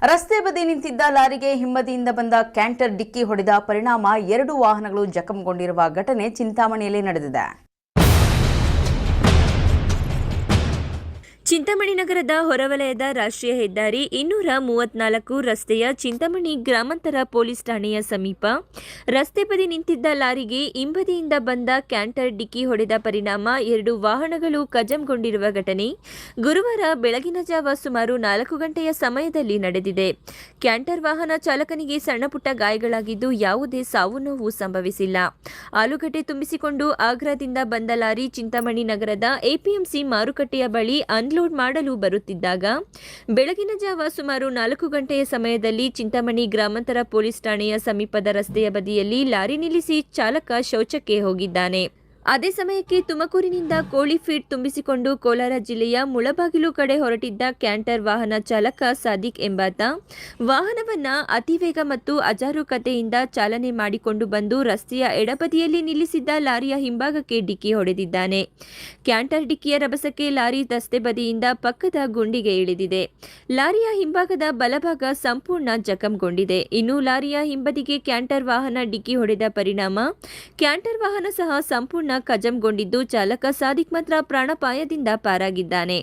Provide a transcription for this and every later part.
ರಸ್ತೆ ಬದಿ ನಿಂತಿದ್ದ ಲಾರಿಗೆ ಹಿಂಬದಿಯಿಂದ ಬಂದ ಕ್ಯಾಂಟರ್ ಡಿಕ್ಕಿ ಹೊಡೆದ ಪರಿಣಾಮ 2 ವಾಹನಗಳು ಜಖಂಗೊಂಡಿರುವ ಘಟನೆ ಚಿಂತಾಮಣಿಯಲ್ಲಿ ನಡೆದಿದೆ. ಚಿಂತಾಮಣಿ ನಗರದ ಹೊರವಲಯದ ರಾಷ್ಟ್ರೀಯ ಹೆದ್ದಾರಿ 234 ರಸ್ತೆಯ ಚಿಂತಾಮಣಿ ಗ್ರಾಮಾಂತರ ಪೊಲೀಸ್ ಠಾಣೆಯ ಸಮೀಪ ರಸ್ತೆ ಬದಿ ನಿಂತಿದ್ದ ಲಾರಿಗೆ ಹಿಂಬದಿಯಿಂದ ಬಂದ ಕ್ಯಾಂಟರ್ ಡಿಕ್ಕಿ ಹೊಡೆದ ಪರಿಣಾಮ 2 ವಾಹನಗಳು ಕಜಂಗೊಂಡಿರುವ ಘಟನೆ ಗುರುವಾರ ಬೆಳಗಿನ ಜಾವ ಸುಮಾರು 4 ಗಂಟೆಯ ಸಮಯದಲ್ಲಿ ನಡೆದಿದೆ. ಕ್ಯಾಂಟರ್ ವಾಹನ ಚಾಲಕನಿಗೆ ಸಣ್ಣಪುಟ್ಟ ಗಾಯಗಳಾಗಿದ್ದು ಯಾವುದೇ ಸಾವು ನೋವು ಸಂಭವಿಸಿಲ್ಲ. ಆಲೂಗಡ್ಡೆ ತುಂಬಿಸಿಕೊಂಡು ಆಗ್ರಾದಿಂದ ಬಂದ ಲಾರಿ ಚಿಂತಾಮಣಿ ನಗರದ ಎಪಿಎಂಸಿ ಮಾರುಕಟ್ಟೆಯ ಬಳಿ ಅನ್ಲೋಡ್ ಮಾಡಲು ಬರುತ್ತಿದ್ದಾಗ ಬೆಳಗಿನ ಜಾವ ಸುಮಾರು 4 ಗಂಟೆಯ ಸಮಯದಲ್ಲಿ ಚಿಂತಾಮಣಿ ಗ್ರಾಮಾಂತರ ಪೊಲೀಸ್ ಠಾಣೆಯ ಸಮೀಪದ ರಸ್ತೆಯ ಬದಿಯಲ್ಲಿ ಲಾರಿ ನಿಲ್ಲಿಸಿ ಚಾಲಕ ಶೌಚಕ್ಕೆ ಹೋಗಿದ್ದಾನೆ. ಅದೇ ಸಮಯಕ್ಕೆ ತುಮಕೂರಿನಿಂದ ಕೋಳಿ ಫೀಡ್ ತುಂಬಿಸಿಕೊಂಡು ಕೋಲಾರ ಜಿಲ್ಲೆಯ ಮುಳಬಾಗಿಲು ಕಡೆ ಹೊರಟಿದ್ದ ಕ್ಯಾಂಟರ್ ವಾಹನ ಚಾಲಕ ಸಾದಿಕ್ ಎಂಬಾತ ವಾಹನವನ್ನ ಅತಿವೇಗ ಮತ್ತು ಅಜಾರೂಕತೆಯಿಂದ ಚಾಲನೆ ಮಾಡಿಕೊಂಡು ಬಂದು ರಸ್ತೆಯ ಎಡಬದಿಯಲ್ಲಿ ನಿಲ್ಲಿಸಿದ್ದ ಲಾರಿಯ ಹಿಂಭಾಗಕ್ಕೆ ಡಿಕ್ಕಿ ಹೊಡೆದಿದ್ದಾನೆ. ಕ್ಯಾಂಟರ್ ಡಿಕ್ಕಿಯ ರಭಸಕ್ಕೆ ಲಾರಿ ರಸ್ತೆ ಬದಿಯಿಂದ ಪಕ್ಕದ ಗುಂಡಿಗೆ ಇಳಿದಿದೆ. ಲಾರಿಯ ಹಿಂಭಾಗದ ಬಲಭಾಗ ಸಂಪೂರ್ಣ ಜಖಂಗೊಂಡಿದೆ. ಇನ್ನು ಲಾರಿಯ ಹಿಂಬದಿಗೆ ಕ್ಯಾಂಟರ್ ವಾಹನ ಡಿಕ್ಕಿ ಹೊಡೆದ ಪರಿಣಾಮ ಕ್ಯಾಂಟರ್ ವಾಹನ ಸಹ ಸಂಪೂರ್ಣ ಕಜಂಗೊಂಡಿದ್ದು ಚಾಲಕ ಸಾದಿಕ್ ಮಾತ್ರ ಪ್ರಾಣಾಪಾಯದಿಂದ ಪಾರಾಗಿದ್ದಾನೆ.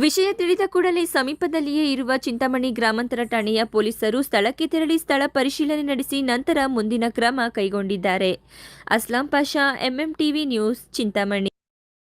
ವಿಷಯ ತಿಳಿದ ಕೂಡಲೇ ಸಮೀಪದಲ್ಲಿಯೇ ಇರುವ ಚಿಂತಾಮಣಿ ಗ್ರಾಮಾಂತರ ಠಾಣೆಯ ಪೊಲೀಸರು ಸ್ಥಳಕ್ಕೆ ತೆರಳಿ ಸ್ಥಳ ಪರಿಶೀಲನೆ ನಡೆಸಿ ನಂತರ ಮುಂದಿನ ಕ್ರಮ ಕೈಗೊಂಡಿದ್ದಾರೆ. Aslam Pasha, MM TV news, Chintamani.